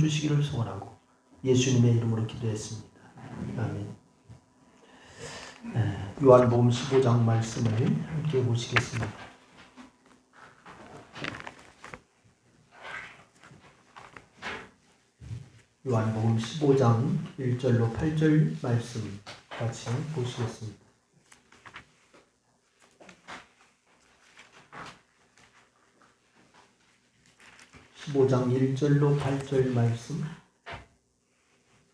주시기를 소원하고 예수님의 이름으로 기도했습니다. 아멘. 요한복음 15장 말씀을 함께 보시겠습니다. 요한복음 15장 1절로 8절 말씀 같이 보시겠습니다. (15장 1절로 8절) 말씀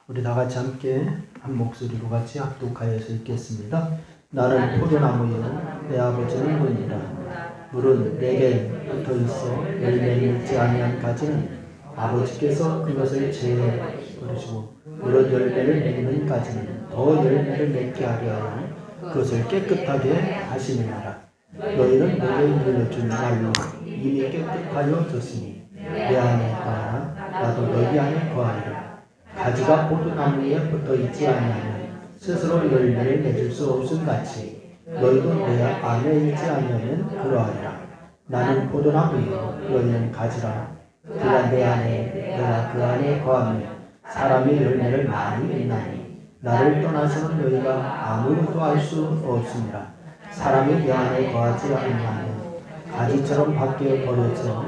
우리 다 같이 함께 한 목소리로 같이 합독하여서 읽겠습니다. 나는 포도나무요 내 아버지는 문이라. 물은 내게 붙어 있어 열매를 맺지 아니한 가지는 아버지께서 그것을 제거하시고 물은 열매를 맺는 가지는 더 열매를 맺게 하려 하여 그것을 깨끗하게 하시느니라. 너희는 내게 물려준 말로 이미 깨끗하여졌으니 내 안에 거하라. 나도 너희 안에 거하리라. 가지가 포도나무에 붙어 있지 아니하면 스스로 열매를 맺을 수 없음 같이 너희도 내 안에 있지 아니하면 그러하리라. 나는 포도나무이요 너희는 가지라. 그가 내 안에 내가 그 안에 거하면 사람이 열매를 많이 맺나니 나를 떠나서는 너희가 아무것도 할 수 없습니다. 사람이 내 안에 거하지 아니하면 가지처럼 밖에 버려져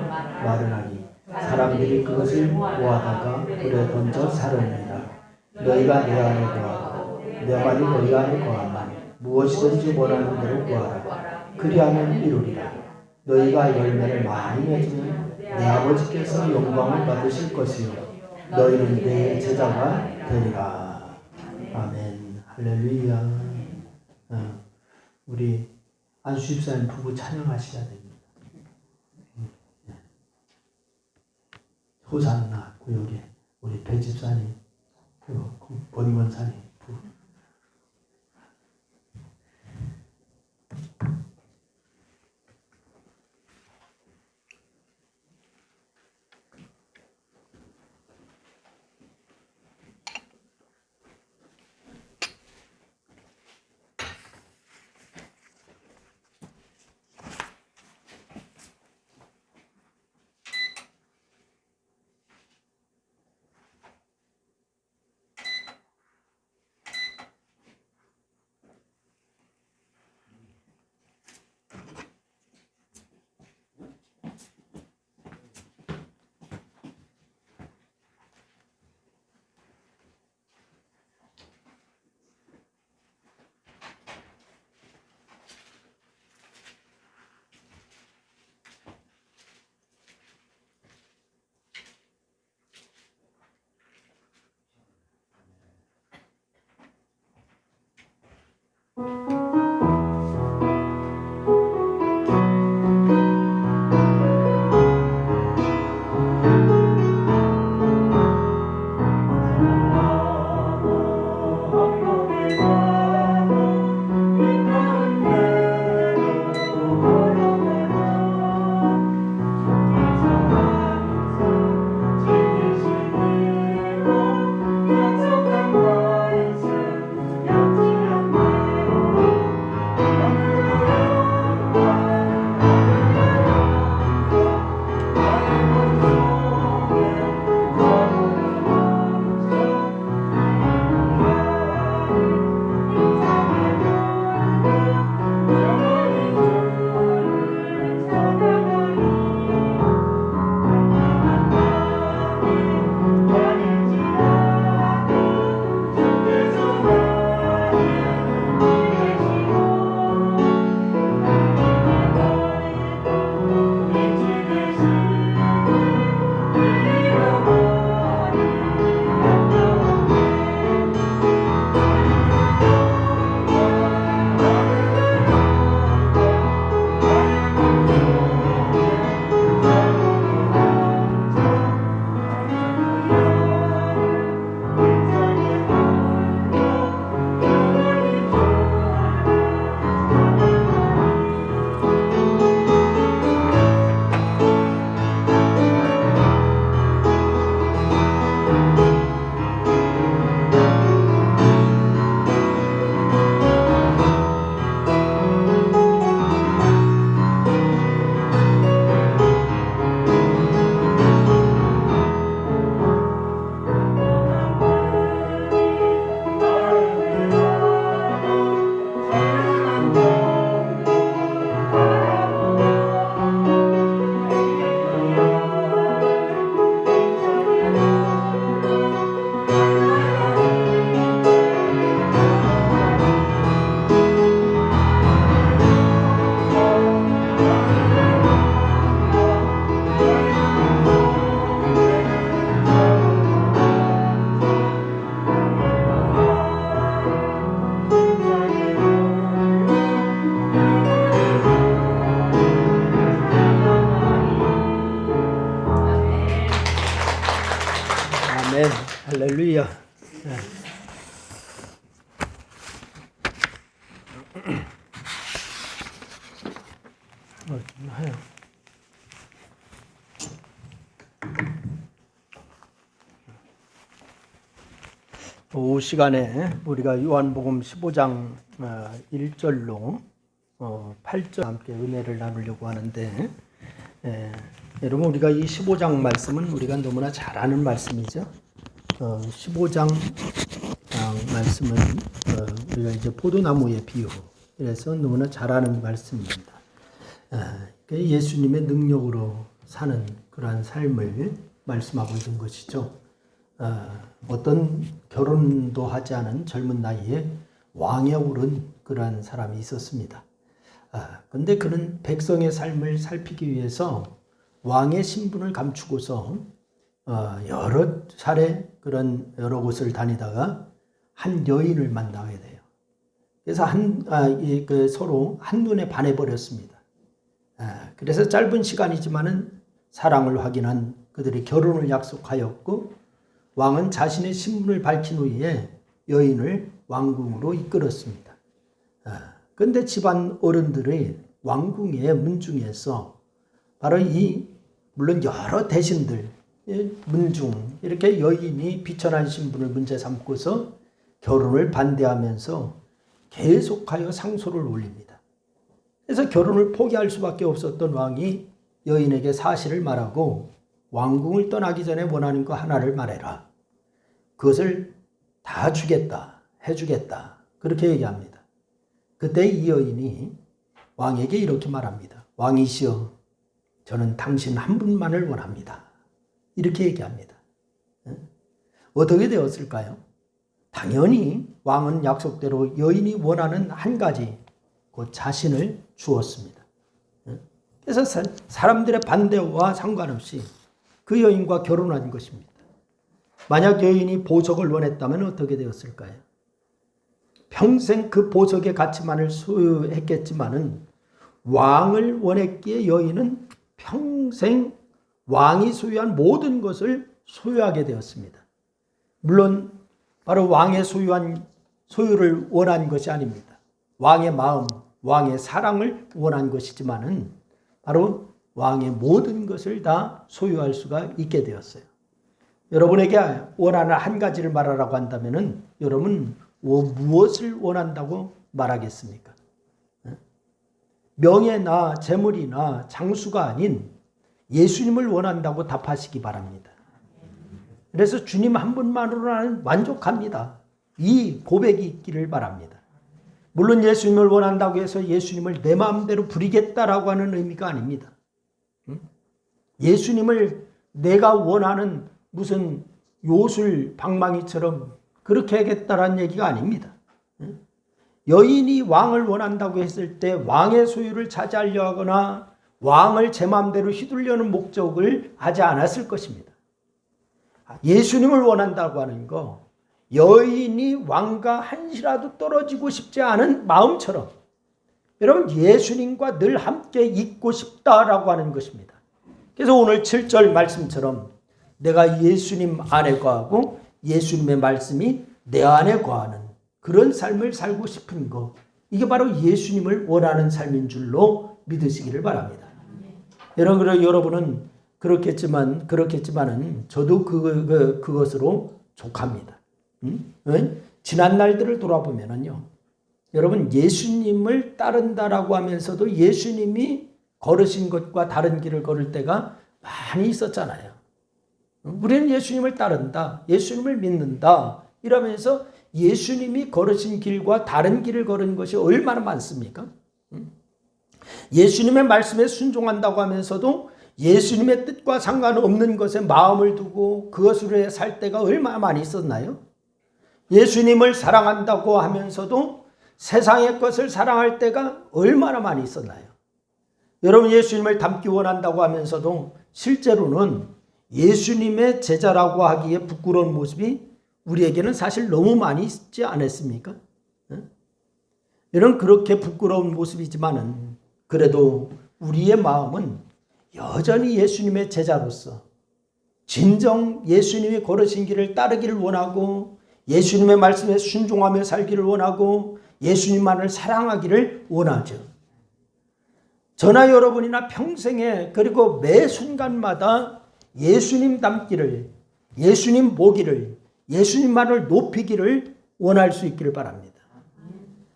마르나니 사람들이 그것을 모아다가 불에 던져 사르느니라. 너희가 내 안에 거하고 내 말이 너희 안에 거하면 무엇이든지 원하는 대로 구하라. 그리하면 이루리라. 너희가 열매를 많이 맺으면 내 아버지께서 영광을 받으실 것이요 너희는 내 제자가 되리라. 아멘. 할렐루야. 우리 안수 집사님 부부 찬양하셔야 됩니다. 호산나 구역에 우리 배 집사님 그리고 권권사님 부부. 아멘. 할렐루야. 좀 해요. 오후 시간에 우리가 요한복음 15장 1절로 8절 함께 은혜를 나누려고 하는데, 여러분 우리가 이 15장 말씀은 우리가 너무나 잘 아는 말씀이죠. 15장 말씀은 우리가 이제 포도나무의 비유, 그래서 너무나 잘 아는 말씀입니다. 예수님의 능력으로 사는 그러한 삶을 말씀하고 있는 것이죠. 어떤 결혼도 하지 않은 젊은 나이에 왕에 오른 그러한 사람이 있었습니다. 그런데 그는 백성의 삶을 살피기 위해서 왕의 신분을 감추고서 여러 차례 그런 여러 곳을 다니다가 한 여인을 만나게 돼요. 그래서 서로 한눈에 반해버렸습니다. 그래서 짧은 시간이지만은 사랑을 확인한 그들이 결혼을 약속하였고, 왕은 자신의 신분을 밝힌 후에 여인을 왕궁으로 이끌었습니다. 그런데 집안 어른들의 왕궁의 문중에서 바로 물론 여러 대신들, 문중, 이렇게 여인이 비천한 신분을 문제 삼고서 결혼을 반대하면서 계속하여 상소를 올립니다. 그래서 결혼을 포기할 수밖에 없었던 왕이 여인에게 사실을 말하고, 왕궁을 떠나기 전에 원하는 거 하나를 말해라. 그것을 다 주겠다, 해주겠다. 그렇게 얘기합니다. 그때 이 여인이 왕에게 이렇게 말합니다. 왕이시여, 저는 당신 한 분만을 원합니다. 이렇게 얘기합니다. 어떻게 되었을까요? 당연히 왕은 약속대로 여인이 원하는 한 가지, 그 자신을 주었습니다. 그래서 사람들의 반대와 상관없이 그 여인과 결혼한 것입니다. 만약 여인이 보석을 원했다면 어떻게 되었을까요? 평생 그 보석의 가치만을 소유했겠지만은 왕을 원했기에 여인은 평생 왕이 소유한 모든 것을 소유하게 되었습니다. 물론 바로 왕의 소유를 원한 것이 아닙니다. 왕의 마음, 왕의 사랑을 원한 것이지만은 바로 왕의 모든 것을 다 소유할 수가 있게 되었어요. 여러분에게 원하는 한 가지를 말하라고 한다면은 여러분 무엇을 원한다고 말하겠습니까? 명예나 재물이나 장수가 아닌 예수님을 원한다고 답하시기 바랍니다. 그래서 주님 한 분만으로는 만족합니다. 이 고백이 있기를 바랍니다. 물론 예수님을 원한다고 해서 예수님을 내 마음대로 부리겠다라고 하는 의미가 아닙니다. 예수님을 내가 원하는 무슨 요술 방망이처럼 그렇게 하겠다라는 얘기가 아닙니다. 여인이 왕을 원한다고 했을 때 왕의 소유를 차지하려 하거나 왕을 제 마음대로 휘둘려는 목적을 하지 않았을 것입니다. 예수님을 원한다고 하는 거, 여인이 왕과 한시라도 떨어지고 싶지 않은 마음처럼 여러분 예수님과 늘 함께 있고 싶다라고 하는 것입니다. 그래서 오늘 7절 말씀처럼 내가 예수님 안에 거하고 예수님의 말씀이 내 안에 거하는 그런 삶을 살고 싶은 것, 이게 바로 예수님을 원하는 삶인 줄로 믿으시기를 바랍니다. 여러분은 그렇겠지만은 저도 그것으로 족합니다. 지난 날들을 돌아보면은요, 여러분 예수님을 따른다라고 하면서도 예수님이 걸으신 것과 다른 길을 걸을 때가 많이 있었잖아요. 우리는 예수님을 따른다, 예수님을 믿는다 이러면서 예수님이 걸으신 길과 다른 길을 걸은 것이 얼마나 많습니까? 예수님의 말씀에 순종한다고 하면서도 예수님의 뜻과 상관없는 것에 마음을 두고 그것으로 살 때가 얼마나 많이 있었나요? 예수님을 사랑한다고 하면서도 세상의 것을 사랑할 때가 얼마나 많이 있었나요? 여러분 예수님을 닮기 원한다고 하면서도 실제로는 예수님의 제자라고 하기에 부끄러운 모습이 우리에게는 사실 너무 많이 있지 않았습니까? 여러분 그렇게 부끄러운 모습이지만은 그래도 우리의 마음은 여전히 예수님의 제자로서 진정 예수님이 걸으신 길을 따르기를 원하고 예수님의 말씀에 순종하며 살기를 원하고 예수님만을 사랑하기를 원하죠. 저나 여러분이나 평생에 그리고 매 순간마다 예수님 닮기를, 예수님 보기를, 예수님만을 높이기를 원할 수 있기를 바랍니다.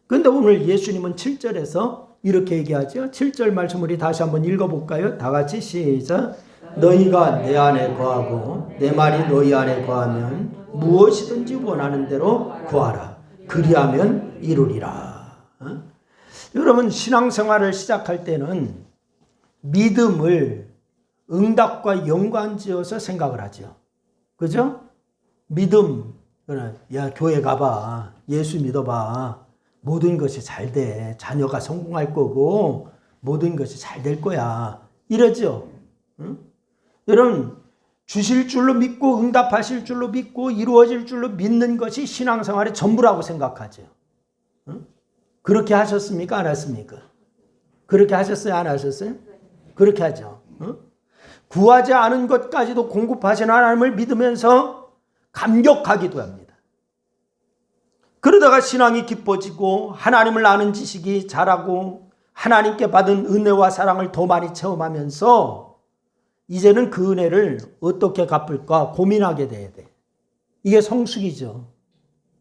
그런데 오늘 예수님은 7절에서 이렇게 얘기하죠. 7절 말씀 우리 다시 한번 읽어볼까요? 다 같이 시작. 너희가 내 안에 거하고 내 말이 너희 안에 거하면 무엇이든지 원하는 대로 구하라. 그리하면 이루리라. 여러분, 신앙생활을 시작할 때는 믿음을 응답과 연관지어서 생각을 하죠. 그죠? 믿음, 야 교회 가봐, 예수 믿어봐, 모든 것이 잘 돼, 자녀가 성공할 거고 모든 것이 잘 될 거야, 이러죠. 응? 여러분, 주실 줄로 믿고 응답하실 줄로 믿고 이루어질 줄로 믿는 것이 신앙생활의 전부라고 생각하죠. 응? 그렇게 하셨습니까? 안 하셨습니까? 그렇게 하셨어요? 안 하셨어요? 그렇게 하죠. 응? 구하지 않은 것까지도 공급하시는 하나님을 믿으면서 감격하기도 합니다. 그러다가 신앙이 깊어지고 하나님을 아는 지식이 자라고 하나님께 받은 은혜와 사랑을 더 많이 체험하면서 이제는 그 은혜를 어떻게 갚을까 고민하게 돼야 돼. 이게 성숙이죠.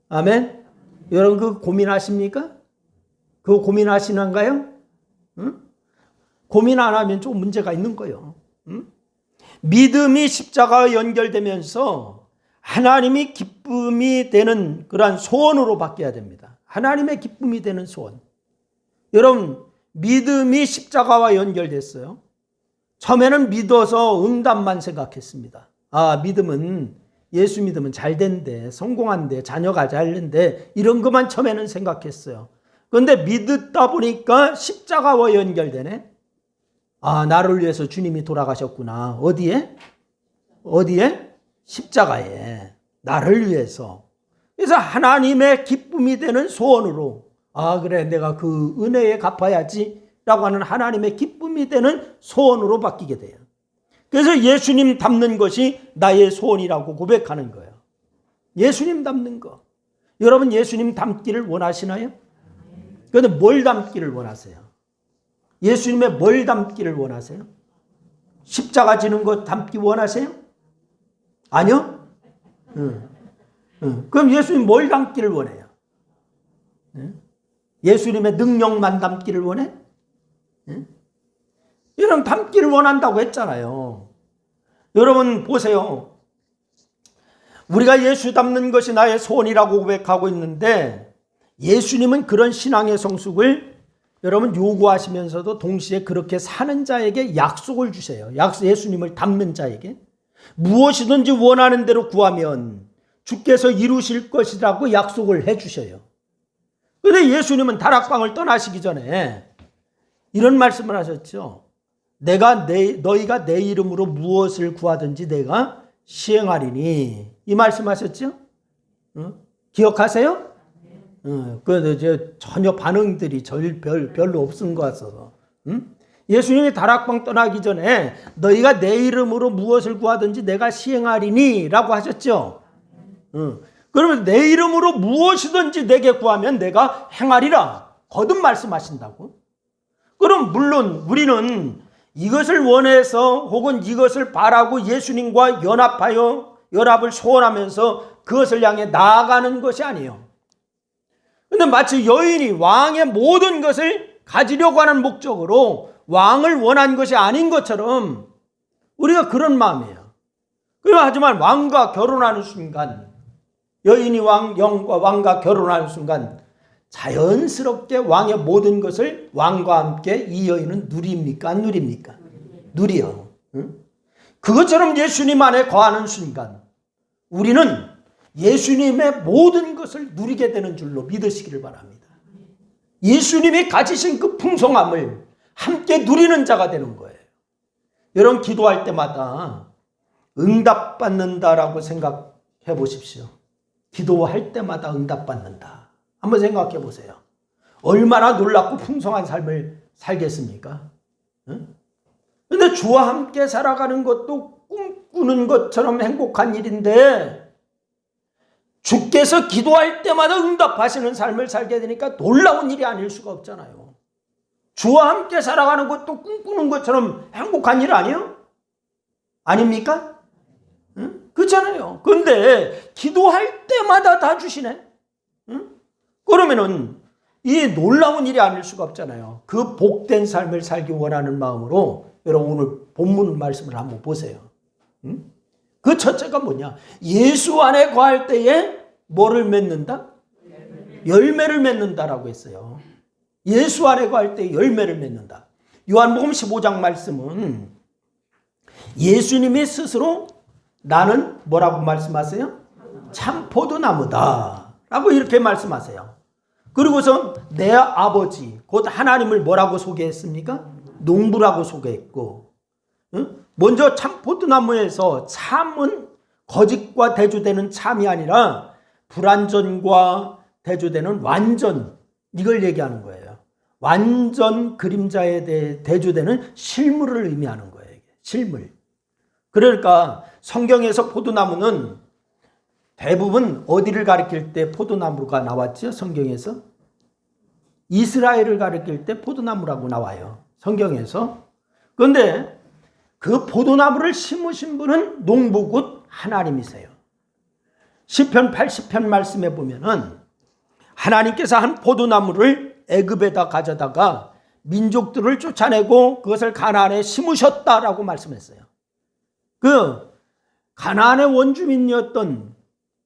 아멘? 여러분 그 고민하십니까? 그거 고민하시는가요? 응? 고민 안 하면 좀 문제가 있는 거예요. 응? 믿음이 십자가와 연결되면서 하나님이 기쁨이 되는 그러한 소원으로 바뀌어야 됩니다. 하나님의 기쁨이 되는 소원. 여러분, 믿음이 십자가와 연결됐어요. 처음에는 믿어서 응답만 생각했습니다. 아, 믿음은, 예수 믿으면 잘 된대, 성공한대, 자녀가 잘 된대, 이런 것만 처음에는 생각했어요. 그런데 믿다 보니까 십자가와 연결되네. 아, 나를 위해서 주님이 돌아가셨구나. 어디에? 십자가에. 나를 위해서. 그래서 하나님의 기쁨이 되는 소원으로, 아, 그래, 내가 그 은혜에 갚아야지 라고 하는 하나님의 기쁨이 되는 소원으로 바뀌게 돼요. 그래서 예수님 닮는 것이 나의 소원이라고 고백하는 거예요. 예수님 닮는 거. 여러분 예수님 닮기를 원하시나요? 그런데 뭘 닮기를 원하세요? 예수님의 뭘 닮기를 원하세요? 십자가 지는 것 닮기 원하세요? 아니요? 그럼 예수님 뭘 닮기를 원해요? 예수님의 능력만 닮기를 원해? 여러분 닮기를 원한다고 했잖아요. 여러분 보세요. 우리가 예수 닮는 것이 나의 소원이라고 고백하고 있는데 예수님은 그런 신앙의 성숙을 여러분 요구하시면서도 동시에 그렇게 사는 자에게 약속을 주세요. 예수님을 닮는 자에게 무엇이든지 원하는 대로 구하면 주께서 이루실 것이라고 약속을 해주셔요. 그런데 예수님은 다락방을 떠나시기 전에 이런 말씀을 하셨죠. 너희가 내 이름으로 무엇을 구하든지 내가 시행하리니, 이 말씀하셨죠? 기억하세요? 전혀 반응들이 별로 없은 것 같아서. 예수님이 다락방 떠나기 전에 너희가 내 이름으로 무엇을 구하든지 내가 시행하리니 라고 하셨죠. 그러면 내 이름으로 무엇이든지 내게 구하면 내가 행하리라 거듭 말씀하신다고. 그럼 물론 우리는 이것을 원해서 혹은 이것을 바라고 예수님과 연합을 소원하면서 그것을 향해 나아가는 것이 아니에요. 근데 마치 여인이 왕의 모든 것을 가지려고 하는 목적으로 왕을 원한 것이 아닌 것처럼 우리가 그런 마음이에요. 하지만 왕과 결혼하는 순간, 여인이 왕과 결혼하는 순간 자연스럽게 왕의 모든 것을 왕과 함께 이 여인은 누립니까? 안 누립니까? 누려. 그것처럼 예수님 안에 거하는 순간 우리는 예수님의 모든 것을 누리게 되는 줄로 믿으시기를 바랍니다. 예수님이 가지신 그 풍성함을 함께 누리는 자가 되는 거예요. 여러분 기도할 때마다 응답받는다라고 생각해 보십시오. 기도할 때마다 응답받는다. 한번 생각해 보세요. 얼마나 놀랍고 풍성한 삶을 살겠습니까? 그런데 주와 함께 살아가는 것도 꿈꾸는 것처럼 행복한 일인데 주께서 기도할 때마다 응답하시는 삶을 살게 되니까 놀라운 일이 아닐 수가 없잖아요. 주와 함께 살아가는 것도 꿈꾸는 것처럼 행복한 일 아니에요? 아닙니까? 응? 그렇잖아요. 그런데 기도할 때마다 다 주시네. 응? 그러면은 이 놀라운 일이 아닐 수가 없잖아요. 그 복된 삶을 살기 원하는 마음으로 여러분 오늘 본문 말씀을 한번 보세요. 응? 그 첫째가 뭐냐? 예수 안에 거할 때에 뭐를 맺는다? 열매를 맺는다라고 했어요. 예수 안에 거할 때 열매를 맺는다. 요한복음 15장 말씀은 예수님이 스스로 나는 뭐라고 말씀하세요? 참 포도나무다 라고 이렇게 말씀하세요. 그리고서 내 아버지 곧 하나님을 뭐라고 소개했습니까? 농부라고 소개했고, 먼저 참 포도나무에서 참은 거짓과 대조되는 참이 아니라 불완전과 대조되는 완전, 이걸 얘기하는 거예요. 완전 그림자에 대해 대조되는 실물을 의미하는 거예요. 실물. 그러니까 성경에서 포도나무는 대부분 어디를 가리킬 때 포도나무가 나왔죠? 성경에서 이스라엘을 가리킬 때 포도나무라고 나와요. 성경에서. 그런데 그 포도나무를 심으신 분은 농부 곧 하나님이세요. 시편 80편 말씀에 보면은 하나님께서 한 포도나무를 애굽에다 가져다가 민족들을 쫓아내고 그것을 가나안에 심으셨다라고 말씀했어요. 그 가나안의 원주민이었던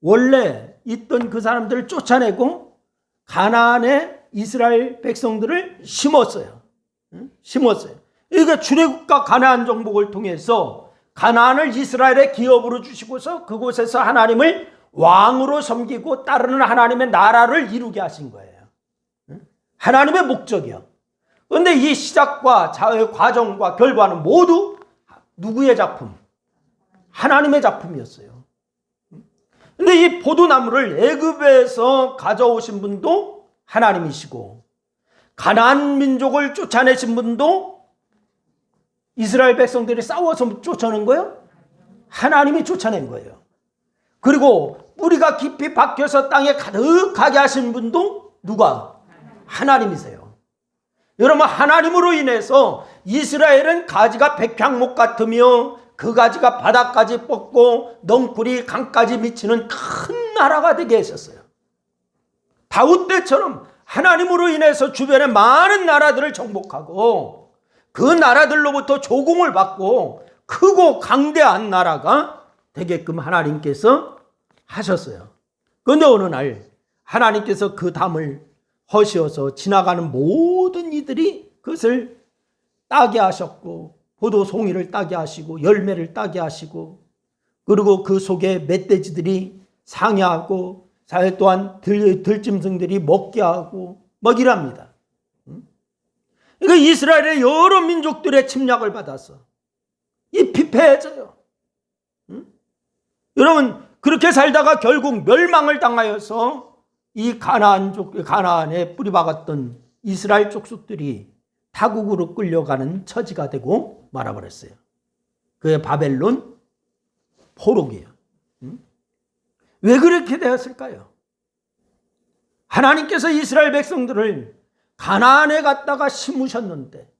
원래 있던 그 사람들을 쫓아내고 가나안에 이스라엘 백성들을 심었어요. 심었어요. 그러니까 출애굽과 가나안 정복을 통해서 가나안을 이스라엘의 기업으로 주시고서 그곳에서 하나님을 왕으로 섬기고 따르는 하나님의 나라를 이루게 하신 거예요. 하나님의 목적이요. 그런데 이 시작과 과정과 결과는 모두 누구의 작품? 하나님의 작품이었어요. 그런데 이 포도나무를 애굽에서 가져오신 분도 하나님이시고 가나안 민족을 쫓아내신 분도 이스라엘 백성들이 싸워서 쫓아낸 거예요? 하나님이 쫓아낸 거예요. 그리고 뿌리가 깊이 박혀서 땅에 가득하게 하신 분도 누가? 하나님이세요. 여러분, 하나님으로 인해서 이스라엘은 가지가 백향목 같으며 그 가지가 바닥까지 뻗고 넝쿨이 강까지 미치는 큰 나라가 되게 했었어요. 다윗 때처럼 하나님으로 인해서 주변의 많은 나라들을 정복하고 그 나라들로부터 조공을 받고 크고 강대한 나라가 되게끔 하나님께서 하셨어요. 그런데 어느 날 하나님께서 그 담을 허시어서 지나가는 모든 이들이 그것을 따게 하셨고 포도송이를 따게 하시고 열매를 따게 하시고 그리고 그 속에 멧돼지들이 상해하고 또한 들짐승들이 먹게 하고 막 이랍니다. 그러니까 이스라엘의 여러 민족들의 침략을 받아서 이 피폐해져요. 여러분, 그렇게 살다가 결국 멸망을 당하여서 이 가나안에 뿌리박았던 이스라엘 족속들이 타국으로 끌려가는 처지가 되고 말아버렸어요. 그게 바벨론 포로기예요. 왜 그렇게 되었을까요? 하나님께서 이스라엘 백성들을 가나안에 갔다가 심으셨는데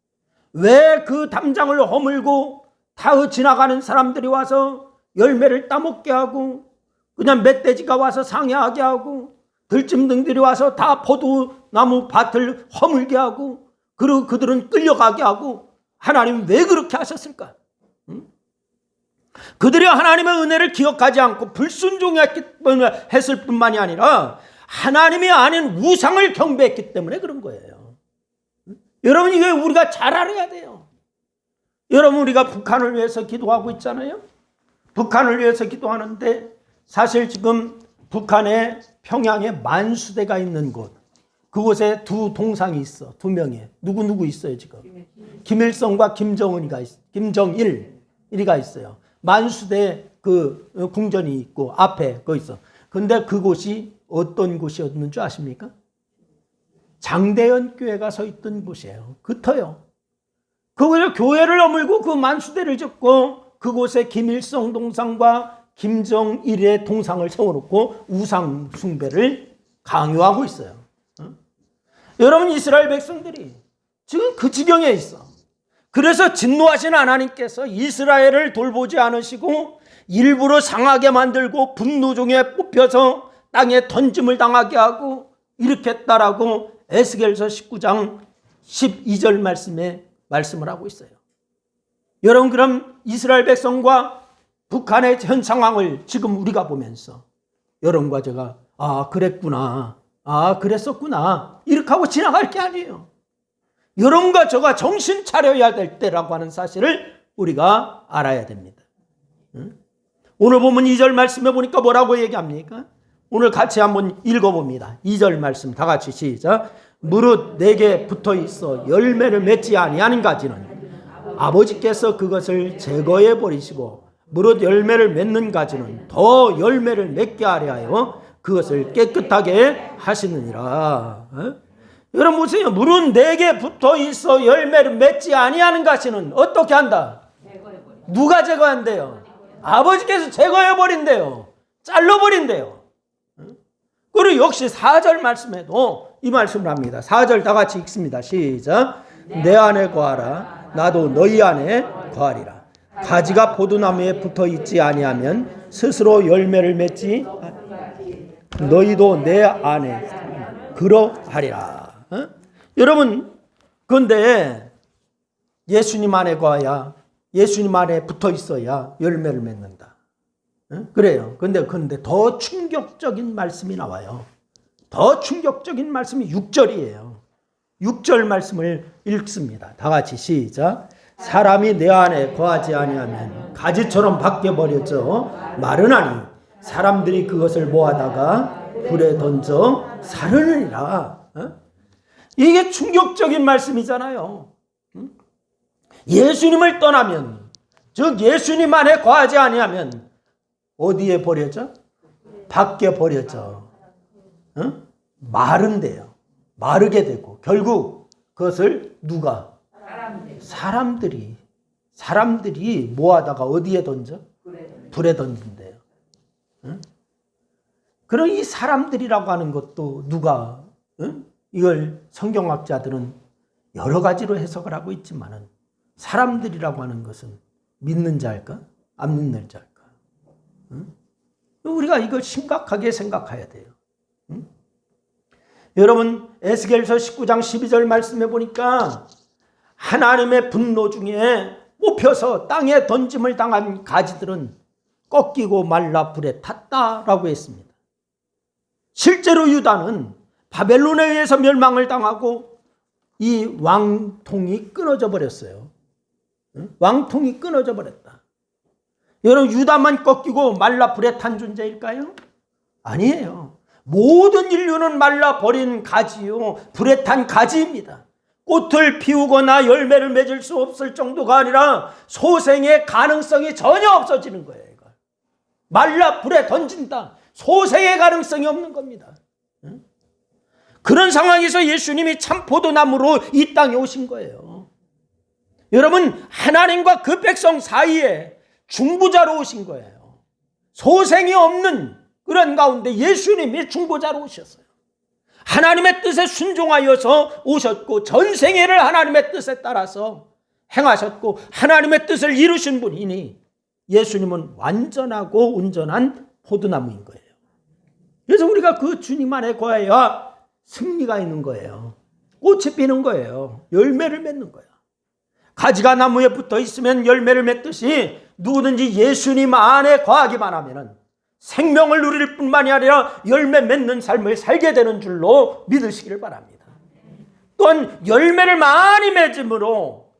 왜 그 담장을 허물고 다 지나가는 사람들이 와서 열매를 따먹게 하고 그냥 멧돼지가 와서 상해하게 하고 들짐승들이 와서 다 포도나무 밭을 허물게 하고 그리고 그들은 끌려가게 하고 하나님 왜 그렇게 하셨을까? 그들이 하나님의 은혜를 기억하지 않고 불순종했을 뿐만이 아니라 하나님이 아닌 우상을 경배했기 때문에 그런 거예요. 여러분, 이게 우리가 잘 알아야 돼요. 여러분, 우리가 북한을 위해서 기도하고 있잖아요. 북한을 위해서 기도하는데 사실 지금 북한의 평양에 만수대가 있는 곳, 그곳에 두 동상이 있어. 두 명이. 누구 있어요 지금? 김일성과 김정일이가 있어요. 만수대 그 궁전이 있고 앞에 그거 있어. 근데 그곳이 어떤 곳이었는 줄 아십니까? 장대현 교회가 서 있던 곳이에요. 그터요. 거기서 교회를 허물고 그 만수대를 짓고 그곳에 김일성 동상과 김정일의 동상을 세워놓고 우상 숭배를 강요하고 있어요. 여러분, 이스라엘 백성들이 지금 그 지경에 있어. 그래서 진노하신 하나님께서 이스라엘을 돌보지 않으시고 일부러 상하게 만들고 분노 중에 뽑혀서 땅에 던짐을 당하게 하고 일으켰다라고 에스겔서 19장 12절 말씀에 말씀을 하고 있어요. 여러분, 그럼 이스라엘 백성과 북한의 현 상황을 지금 우리가 보면서 여러분과 제가 그랬구나, 그랬었구나 이렇게 하고 지나갈 게 아니에요. 여러분과 저가 정신 차려야 될 때라고 하는 사실을 우리가 알아야 됩니다. 오늘 보면 2절 말씀에 보니까 뭐라고 얘기합니까? 오늘 같이 한번 읽어봅니다. 2절 말씀 다 같이 시작. 무릇 내게 붙어있어 열매를 맺지 아니하는 가지는 아버지께서 그것을 제거해 버리시고 무릇 열매를 맺는 가지는 더 열매를 맺게 하려 하여 그것을 깨끗하게 하시느니라. 여러분 보세요. 무릇 내게 붙어있어 열매를 맺지 아니하는 가지는 어떻게 한다? 누가 제거한대요? 아버지께서 제거해 버린대요. 잘라 버린대요. 그리고 역시 4절 말씀에도 이 말씀을 합니다. 4절 다 같이 읽습니다. 시작. 내 안에 거하라. 나도 너희 안에 거하리라. 가지가 포도나무에 붙어 있지 아니하면 스스로 열매를 맺지 너희도 내 안에 그러하리라. 여러분, 그런데 예수님 안에 거하야, 예수님 안에 붙어 있어야 열매를 맺는다. 그래요. 근데 더 충격적인 말씀이 나와요. 더 충격적인 말씀이 6절이에요. 6절 말씀을 읽습니다. 다 같이 시작. 사람이 내 안에 거하지 아니하면 가지처럼 밖에 버려져 마르나니 사람들이 그것을 모아다가 불에 던져 사르느니라. 이게 충격적인 말씀이잖아요. 예수님을 떠나면, 즉 예수님 안에 거하지 아니하면 어디에 버려져? 밖에 버려져. 마른대요. 마르게 되고 결국 그것을 누가? 사람들이 모아다가 어디에 던져? 불에 던진대요. 그럼 이 사람들이라고 하는 것도 누가? 이걸 성경학자들은 여러 가지로 해석을 하고 있지만은 사람들이라고 하는 것은 믿는 자일까? 안 믿는 자일까? 우리가 이걸 심각하게 생각해야 돼요. 여러분, 에스겔서 19장 12절 말씀해 보니까 하나님의 분노 중에 뽑혀서 땅에 던짐을 당한 가지들은 꺾이고 말라 불에 탔다라고 했습니다. 실제로 유다는 바벨론에 의해서 멸망을 당하고 이 왕통이 끊어져 버렸어요. 왕통이 끊어져 버렸다. 여러분, 유다만 꺾이고 말라 불에 탄 존재일까요? 아니에요. 모든 인류는 말라버린 가지요, 불에 탄 가지입니다. 꽃을 피우거나 열매를 맺을 수 없을 정도가 아니라 소생의 가능성이 전혀 없어지는 거예요. 이거. 말라 불에 던진다. 소생의 가능성이 없는 겁니다. 그런 상황에서 예수님이 참 포도나무로 이 땅에 오신 거예요. 여러분, 하나님과 그 백성 사이에 중보자로 오신 거예요. 소생이 없는 그런 가운데 예수님이 중보자로 오셨어요. 하나님의 뜻에 순종하여서 오셨고 전생애를 하나님의 뜻에 따라서 행하셨고 하나님의 뜻을 이루신 분이니 예수님은 완전하고 온전한 포도나무인 거예요. 그래서 우리가 그 주님 안에 거해야 승리가 있는 거예요. 꽃이 피는 거예요. 열매를 맺는 거예요. 가지가 나무에 붙어 있으면 열매를 맺듯이 누구든지 예수님 안에 거하기만 하면은 생명을 누릴 뿐만이 아니라 열매 맺는 삶을 살게 되는 줄로 믿으시기를 바랍니다. 또한 열매를 많이 맺음으로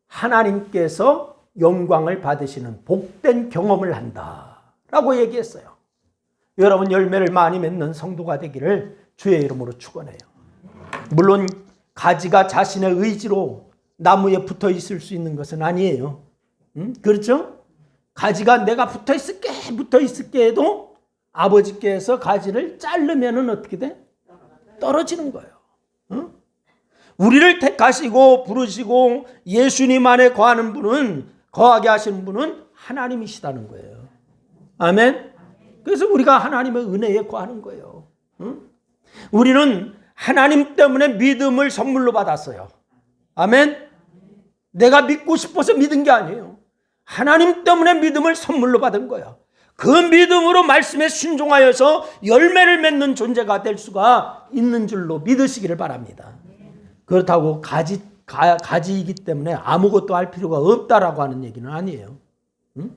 하나님께서 영광을 받으시는 복된 경험을 한다라고 얘기했어요. 여러분, 열매를 많이 맺는 성도가 되기를 주의 이름으로 축원해요. 물론 가지가 자신의 의지로 나무에 붙어 있을 수 있는 것은 아니에요. 그렇죠? 가지가 내가 붙어 있을게 해도 아버지께서 가지를 자르면은 어떻게 돼? 떨어지는 거예요. 우리를 택하시고 부르시고 예수님 안에 거하는 분은 거하게 하시는 분은 하나님이시다는 거예요. 아멘. 그래서 우리가 하나님의 은혜에 거하는 거예요. 응? 우리는 하나님 때문에 믿음을 선물로 받았어요. 아멘. 내가 믿고 싶어서 믿은 게 아니에요. 하나님 때문에 믿음을 선물로 받은 거야. 그 믿음으로 말씀에 순종하여서 열매를 맺는 존재가 될 수가 있는 줄로 믿으시기를 바랍니다. 그렇다고 가지이기 때문에 아무것도 할 필요가 없다라고 하는 얘기는 아니에요. 응?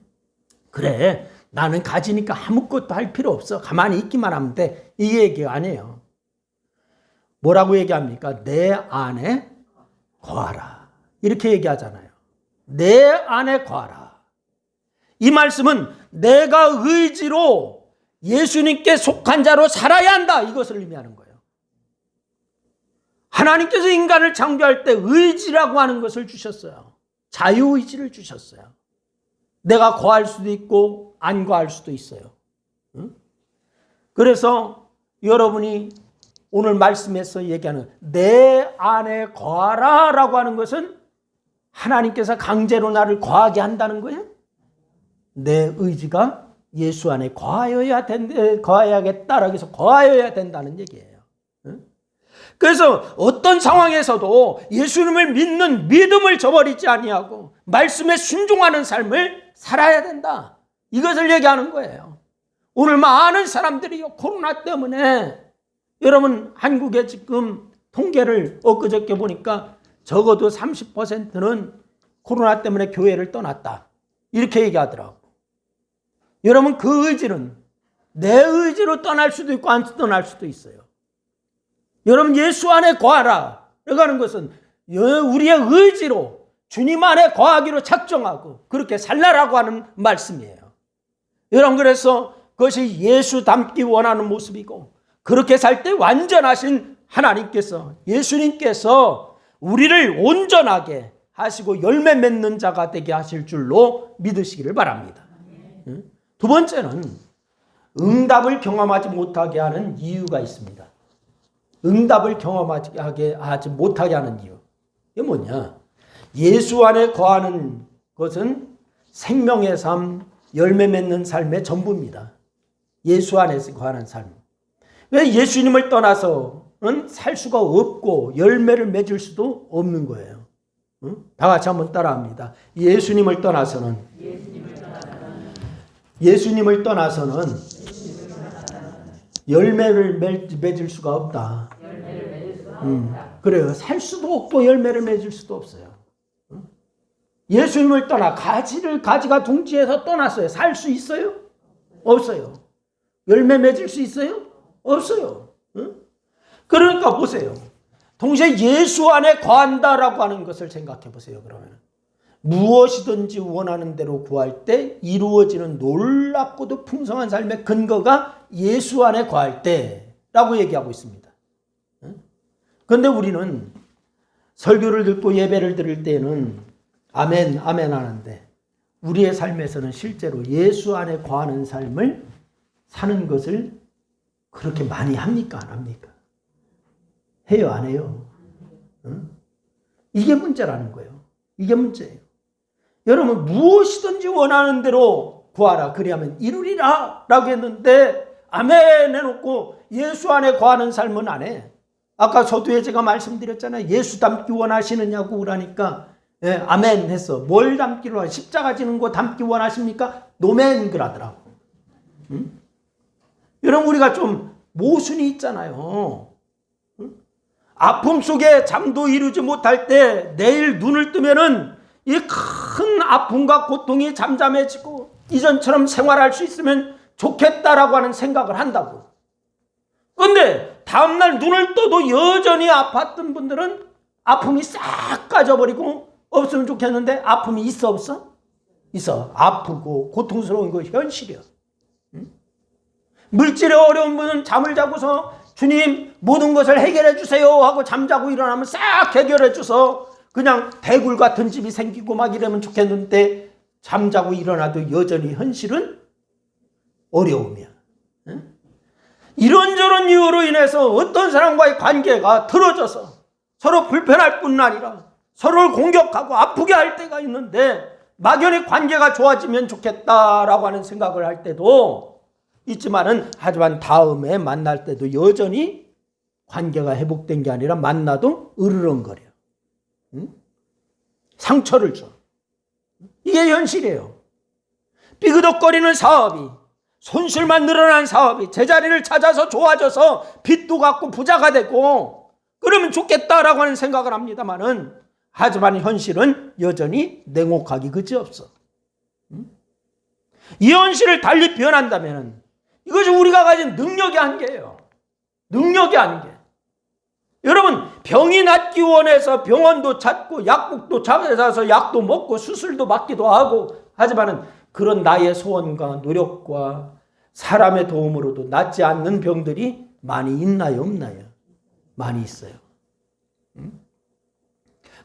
그래, 나는 가지니까 아무것도 할 필요 없어. 가만히 있기만 하면 돼. 이 얘기가 아니에요. 뭐라고 얘기합니까? 내 안에 거하라. 이렇게 얘기하잖아요. 내 안에 거하라. 이 말씀은 내가 의지로 예수님께 속한 자로 살아야 한다. 이것을 의미하는 거예요. 하나님께서 인간을 창조할 때 의지라고 하는 것을 주셨어요. 자유의지를 주셨어요. 내가 거할 수도 있고 안 거할 수도 있어요. 응? 그래서 여러분이 오늘 말씀에서 얘기하는 내 안에 거하라 라고 하는 것은 하나님께서 강제로 나를 거하게 한다는 거예요. 내 의지가 예수 안에 거하여야겠다라고 해서 거하여야 된다는 얘기예요. 그래서 어떤 상황에서도 예수님을 믿는 믿음을 저버리지 아니하고 말씀에 순종하는 삶을 살아야 된다. 이것을 얘기하는 거예요. 오늘 많은 사람들이 코로나 때문에 여러분 한국에 지금 통계를 엊그저께 보니까 적어도 30%는 코로나 때문에 교회를 떠났다. 이렇게 얘기하더라고. 여러분 그 의지는 내 의지로 떠날 수도 있고 안 떠날 수도 있어요. 여러분 예수 안에 거하라. 라고 하는 것은 우리의 의지로 주님 안에 거하기로 작정하고 그렇게 살라라고 하는 말씀이에요. 여러분 그래서 그것이 예수 닮기 원하는 모습이고 그렇게 살 때 완전하신 하나님께서 예수님께서 우리를 온전하게 하시고 열매 맺는 자가 되게 하실 줄로 믿으시기를 바랍니다. 두 번째는 응답을 경험하지 못하게 하는 이유가 있습니다. 응답을 경험하지 못하게 하는 이유. 이게 뭐냐? 예수 안에 거하는 것은 생명의 삶, 열매 맺는 삶의 전부입니다. 예수 안에서 거하는 삶. 왜 예수님을 떠나서는 살 수가 없고 열매를 맺을 수도 없는 거예요. 다 같이 한번 따라합니다. 예수님을 떠나서는 열매를 맺을 수가 없다. 그래요. 살 수도 없고 열매를 맺을 수도 없어요. 예수님을 떠나 가지가 둥지에서 떠났어요. 살 수 있어요? 없어요. 열매 맺을 수 있어요? 없어요. 그러니까 보세요. 동시에 예수 안에 거한다라고 하는 것을 생각해 보세요. 그러면 무엇이든지 원하는 대로 구할 때 이루어지는 놀랍고도 풍성한 삶의 근거가 예수 안에 거할 때라고 얘기하고 있습니다. 그런데 우리는 설교를 듣고 예배를 드릴 때는 아멘 아멘 하는데 우리의 삶에서는 실제로 예수 안에 거하는 삶을 사는 것을 그렇게 많이 합니까? 안 합니까? 해요? 안 해요? 이게 문제라는 거예요. 이게 문제예요. 여러분 무엇이든지 원하는 대로 구하라. 그리하면 이루리라 라고 했는데 아멘 해놓고 예수 안에 거하는 삶은 안 해. 아까 서두에 제가 말씀드렸잖아요. 예수 닮기 원하시느냐고 그러니까 아멘 했어. 뭘 닮기로 원하십니까? 십자가 지는 거 닮기 원하십니까? 노멘 그러더라고. 여러분 우리가 좀 모순이 있잖아요. 아픔 속에 잠도 이루지 못할 때 내일 눈을 뜨면은 이 큰 아픔과 고통이 잠잠해지고 이전처럼 생활할 수 있으면 좋겠다라고 하는 생각을 한다고. 그런데 다음날 눈을 떠도 여전히 아팠던 분들은 아픔이 싹 까져버리고 없으면 좋겠는데 아픔이 있어 없어? 있어. 아프고 고통스러운 거 현실이야. 물질에 어려운 분은 잠을 자고서 주님 모든 것을 해결해 주세요 하고 잠자고 일어나면 싹 해결해 줘서 그냥 대굴 같은 집이 생기고 막 이러면 좋겠는데 잠자고 일어나도 여전히 현실은 어려움이야. 이런저런 이유로 인해서 어떤 사람과의 관계가 틀어져서 서로 불편할 뿐 아니라 서로를 공격하고 아프게 할 때가 있는데 막연히 관계가 좋아지면 좋겠다라고 하는 생각을 할 때도 있지만은, 하지만 다음에 만날 때도 여전히 관계가 회복된 게 아니라 만나도 으르렁거려. 상처를 줘. 이게 현실이에요. 삐그덕거리는 사업이, 손실만 늘어난 사업이 제자리를 찾아서 좋아져서 빚도 갚고 부자가 되고 그러면 좋겠다라고 하는 생각을 합니다만은, 하지만 현실은 여전히 냉혹하기 그지없어. 이 현실을 달리 표현한다면 이것이 우리가 가진 능력의 한계예요. 능력의 한계. 여러분, 병이 낫기 원해서 병원도 찾고 약국도 찾아서 약도 먹고 수술도 받기도 하고, 하지만 그런 나의 소원과 노력과 사람의 도움으로도 낫지 않는 병들이 많이 있나요, 없나요? 많이 있어요.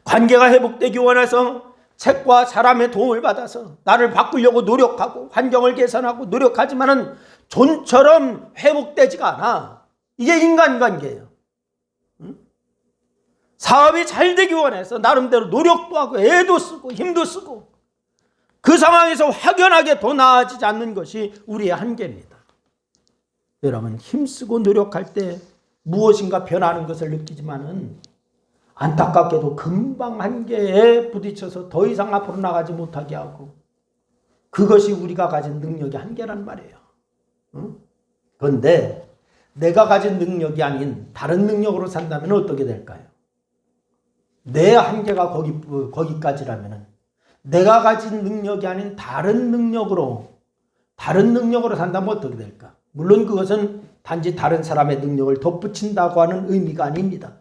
관계가 회복되기 원해서 책과 사람의 도움을 받아서 나를 바꾸려고 노력하고 환경을 개선하고 노력하지만은 좀처럼 회복되지가 않아. 이게 인간관계예요. 사업이 잘 되기 원해서 나름대로 노력도 하고 애도 쓰고 힘도 쓰고, 그 상황에서 확연하게 더 나아지지 않는 것이 우리의 한계입니다. 여러분, 힘쓰고 노력할 때 무엇인가 변하는 것을 느끼지만은 안타깝게도 금방 한계에 부딪혀서 더 이상 앞으로 나가지 못하게 하고, 그것이 우리가 가진 능력의 한계란 말이에요. 그런데 내가 가진 능력이 아닌 다른 능력으로 산다면 어떻게 될까요? 내 한계가 거기까지라면 내가 가진 능력이 아닌 다른 능력으로 산다면 어떻게 될까? 물론 그것은 단지 다른 사람의 능력을 덧붙인다고 하는 의미가 아닙니다.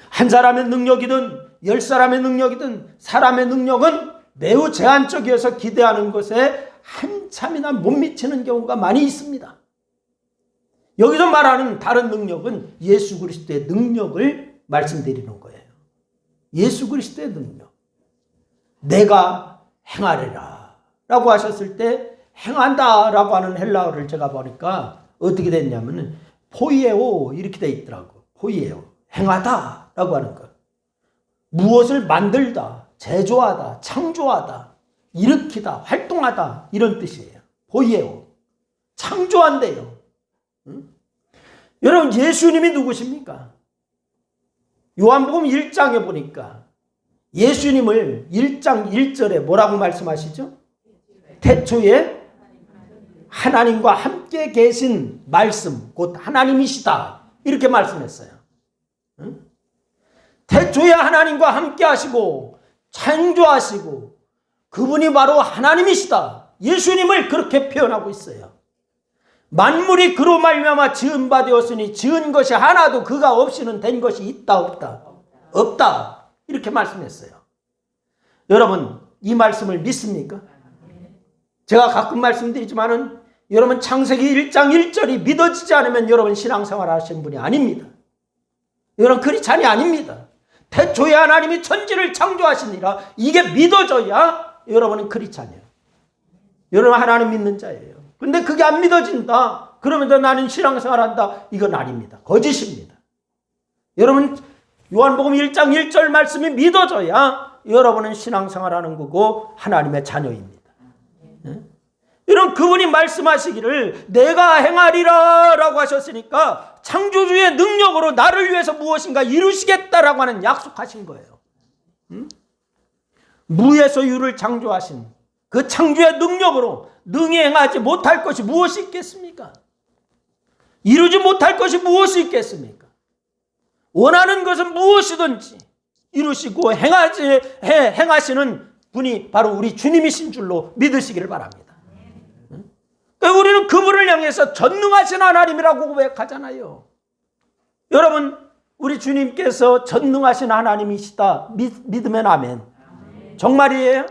한 사람의 능력이든 10사람의 능력이든 사람의 능력은 매우 제한적이어서 기대하는 것에 한참이나 못 미치는 경우가 많이 있습니다. 여기서 말하는 다른 능력은 예수 그리스도의 능력을 말씀드리는 거예요. 예수 그리스도의 능력. 내가 행하리라 라고 하셨을 때 행한다 라고 하는 헬라어를 제가 보니까 어떻게 됐냐면 포이에오 이렇게 돼 있더라고. 포이에오. 행하다 라고 하는 것. 무엇을 만들다, 제조하다, 창조하다, 일으키다, 활동하다 이런 뜻이에요. 포이에오. 창조한대요. 여러분, 예수님이 누구십니까? 요한복음 1장에 보니까 예수님을 1장 1절에 뭐라고 말씀하시죠? 태초에 하나님과 함께 계신 말씀, 곧 하나님이시다. 이렇게 말씀했어요. 태초에 하나님과 함께 하시고 창조하시고 그분이 바로 하나님이시다. 예수님을 그렇게 표현하고 있어요. 만물이 그로 말미암아 지은 바 되었으니 지은 것이 하나도 그가 없이는 된 것이 있다 없다? 없다. 이렇게 말씀했어요. 여러분, 이 말씀을 믿습니까? 제가 가끔 말씀드리지만은 여러분, 창세기 1장 1절이 믿어지지 않으면 여러분 신앙생활 하시는 분이 아닙니다. 여러분, 크리스찬이 아닙니다. 태초에 하나님이 천지를 창조하시니라, 이게 믿어져야 여러분은 크리스찬이에요. 여러분, 하나님 믿는 자예요. 근데 그게 안 믿어진다 그러면 나는 신앙생활한다, 이건 아닙니다. 거짓입니다. 여러분, 요한복음 1장 1절 말씀이 믿어져야 여러분은 신앙생활하는 거고 하나님의 자녀입니다. 여러분, 그분이 말씀하시기를 내가 행하리라 라고 하셨으니까 창조주의 능력으로 나를 위해서 무엇인가 이루시겠다라고 하는 약속하신 거예요. 무에서 유를 창조하신 그 창조의 능력으로 능히 행하지 못할 것이 무엇이 있겠습니까? 이루지 못할 것이 무엇이 있겠습니까? 원하는 것은 무엇이든지 이루시고 행하시는 분이 바로 우리 주님이신 줄로 믿으시기를 바랍니다. 그러니까 우리는 그분을 향해서 전능하신 하나님이라고 고백하잖아요. 여러분, 우리 주님께서 전능하신 하나님이시다 믿으면 아멘. 정말이에요?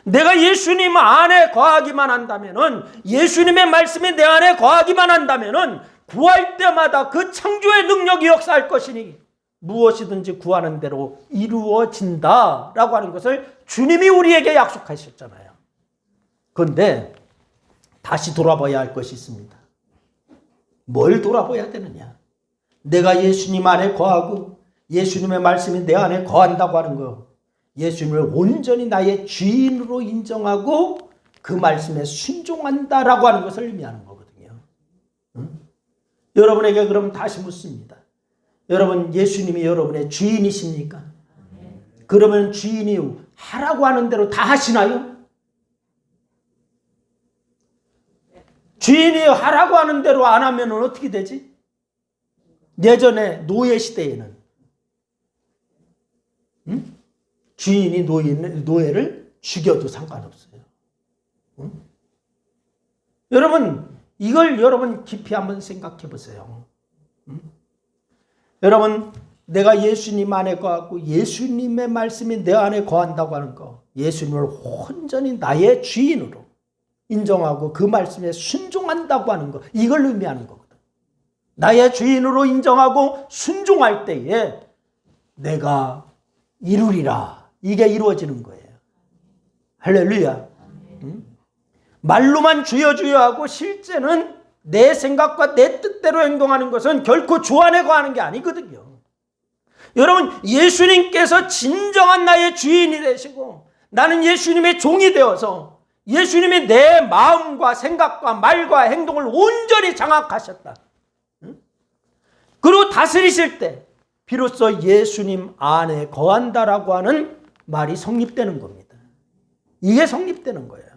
내가 예수님 안에 거하기만 한다면은, 예수님의 말씀이 내 안에 거하기만 한다면은 구할 때마다 그 창조의 능력이 역사할 것이니 무엇이든지 구하는 대로 이루어진다라고 하는 것을 주님이 우리에게 약속하셨잖아요. 그런데 다시 돌아봐야 할 것이 있습니다. 뭘 돌아봐야 되느냐? 내가 예수님 안에 거하고 예수님의 말씀이 내 안에 거한다고 하는 거, 예수님을 온전히 나의 주인으로 인정하고 그 말씀에 순종한다라고 하는 것을 의미하는 거거든요. 응? 여러분에게 그럼 다시 묻습니다. 여러분, 예수님이 여러분의 주인이십니까? 그러면 주인이 하라고 하는 대로 다 하시나요? 주인이 하라고 하는 대로 안 하면 어떻게 되지? 예전에 노예 시대에는 주인이 노예를 죽여도 상관없어요. 여러분, 이걸 여러분 깊이 한번 생각해 보세요. 여러분, 내가 예수님 안에 거하고 예수님의 말씀이 내 안에 거한다고 하는 거, 예수님을 온전히 나의 주인으로 인정하고 그 말씀에 순종한다고 하는 거, 이걸 의미하는 거거든. 나의 주인으로 인정하고 순종할 때에 내가 이루리라. 이게 이루어지는 거예요. 할렐루야. 말로만 주여 주여 하고 실제는 내 생각과 내 뜻대로 행동하는 것은 결코 주 안에 거하는 게 아니거든요. 여러분, 예수님께서 진정한 나의 주인이 되시고 나는 예수님의 종이 되어서 예수님이 내 마음과 생각과 말과 행동을 온전히 장악하셨다. 그리고 다스리실 때 비로소 예수님 안에 거한다라고 하는 말이 성립되는 겁니다. 이게 성립되는 거예요.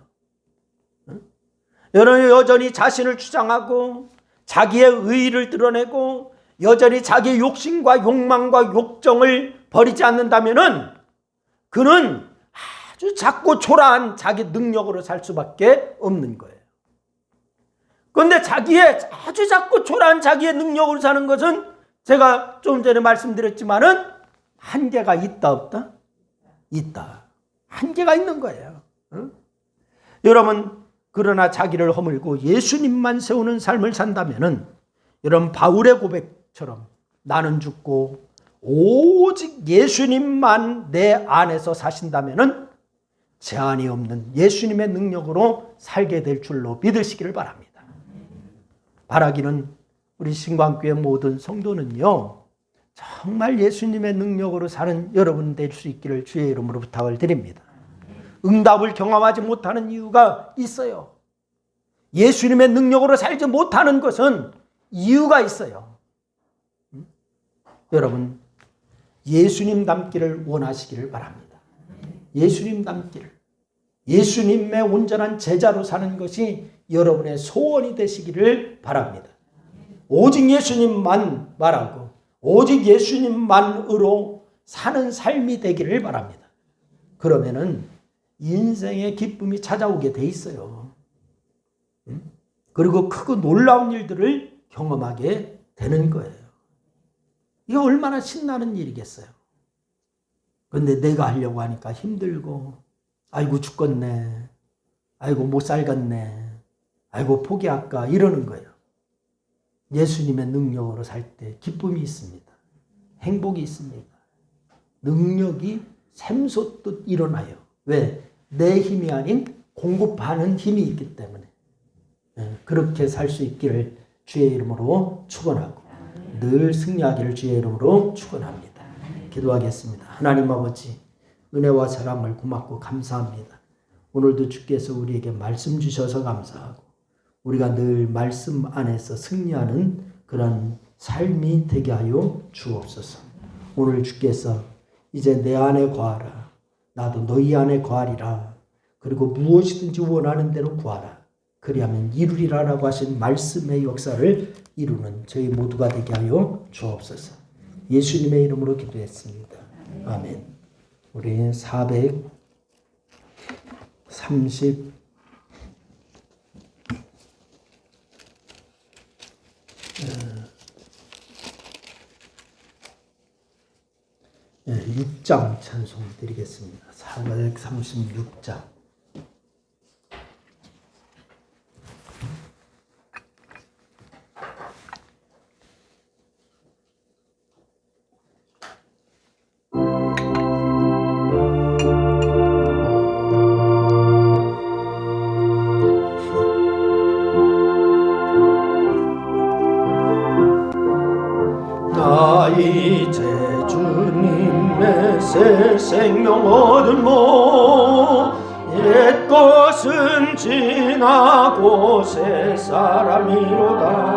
여러분이 여전히 자신을 주장하고 자기의 의의를 드러내고 여전히 자기의 욕심과 욕망과 욕정을 버리지 않는다면 그는 아주 작고 초라한 자기 능력으로 살 수밖에 없는 거예요. 그런데 자기의 아주 작고 초라한 자기의 능력으로 사는 것은 제가 좀 전에 말씀드렸지만은 한계가 있다 없다? 있다. 한계가 있는 거예요. 여러분, 그러나 자기를 허물고 예수님만 세우는 삶을 산다면은 이런 바울의 고백처럼 나는 죽고 오직 예수님만 내 안에서 사신다면은 제한이 없는 예수님의 능력으로 살게 될 줄로 믿으시기를 바랍니다. 바라기는 우리 신광교회 모든 성도는요, 정말 예수님의 능력으로 사는 여러분 될 수 있기를 주의 이름으로 부탁을 드립니다. 응답을 경험하지 못하는 이유가 있어요. 예수님의 능력으로 살지 못하는 것은 이유가 있어요. 여러분, 예수님 닮기를 원하시기를 바랍니다. 예수님 닮기를. 예수님의 온전한 제자로 사는 것이 여러분의 소원이 되시기를 바랍니다. 오직 예수님만 말하고 오직 예수님만으로 사는 삶이 되기를 바랍니다. 그러면은 인생의 기쁨이 찾아오게 돼 있어요. 그리고 크고 놀라운 일들을 경험하게 되는 거예요. 이게 얼마나 신나는 일이겠어요. 그런데 내가 하려고 하니까 힘들고 아이고 죽겠네, 아이고 못 살겠네, 아이고 포기할까 이러는 거예요. 예수님의 능력으로 살 때 기쁨이 있습니다. 행복이 있습니다. 능력이 샘솟듯 일어나요. 왜? 내 힘이 아닌 공급하는 힘이 있기 때문에. 그렇게 살 수 있기를 주의 이름으로 축원하고 늘 승리하기를 주의 이름으로 축원합니다. 기도하겠습니다. 하나님 아버지, 은혜와 사랑을 고맙고 감사합니다. 오늘도 주께서 우리에게 말씀 주셔서 감사하고 우리가 늘 말씀 안에서 승리하는 그런 삶이 되게 하여 주옵소서. 오늘 주께서 이제 내 안에 거하라, 나도 너희 안에 거하리라, 그리고 무엇이든지 원하는 대로 구하라, 그리하면 이루리라라고 하신 말씀의 역사를 이루는 저희 모두가 되게 하여 주옵소서. 예수님의 이름으로 기도했습니다. 아멘. 우리 436장 찬송 드리겠습니다. 436장. 나 이제 주님의 새 생명 얻은 옛 것은 지나고 새 사람이로다.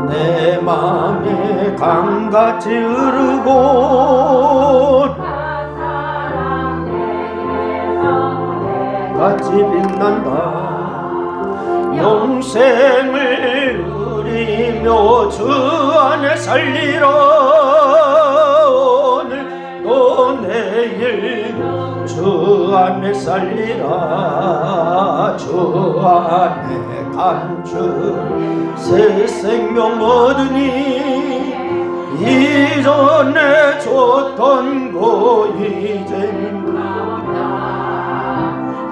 내 맘에 강같이 흐르고 같이 빛난다. 영생을 누리며 주 안에 살리라. 오늘 또 내일 주 안에 살리라. 주 안에 감출 새 생명 얻으니 이전에 줬던 거 이젠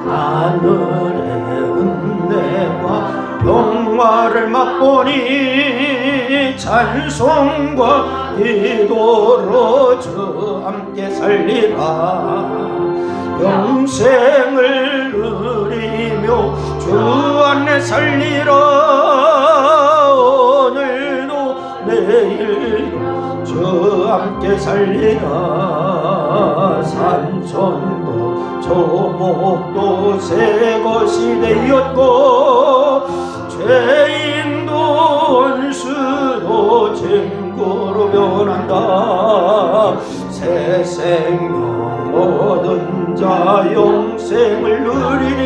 하늘의 은혜와 영화를 맛보니 찬송과 기도로 주 함께 살리라. 영생을 누리며 주 안에 살리라. 오늘도 내일도 주 함께 살리라. 산천도 조목도 새 것이 되었고 죄인도 원수도 친구로 변한다. 새 생명 얻은 자 영생을 누리니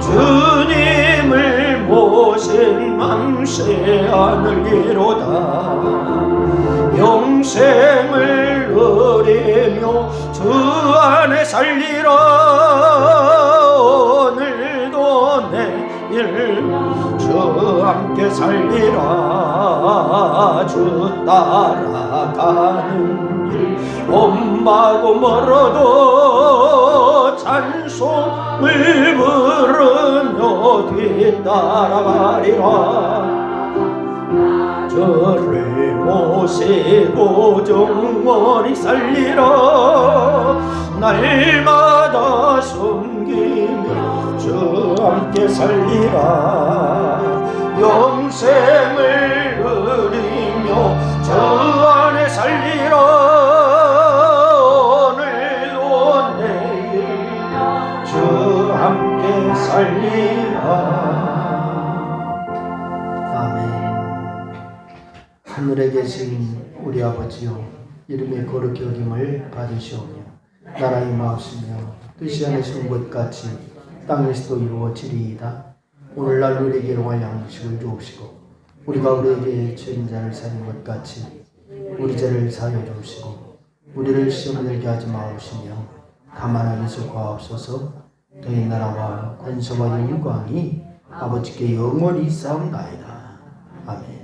주님을 모신 맘새 하늘이로다. 영생을 누리며 주 안에 살리라. 오늘도 내일 주 함께 살리라. 주 따라가는 길 엄마고 멀어도 찬송을 부르며 뒤따라가리라. 저를 모시고 정원이 살리라. 날마다 숨기며 주 함께 살리라. 영생을 누리며 주 안에 살리라. 오늘도 내일 주 함께 살리라. 하늘에 계신 우리 아버지여, 이름의 거룩히 여김을 받으시오며 나라의 마옵시며 뜻이 안에신 것 같이 땅에서도 이루어지리이다. 오늘날 우리에게 일용할 양식을 주옵시고 우리가 우리에게 죄인 자를 사는 것 같이 우리 죄를 사하여 주옵시고 우리를 시험에 들게 하지 마옵시며 다만 악에서 구하옵소서. 너희 나라와 권세와 영광이 아버지께 영원히 있사옵나이다. 아멘.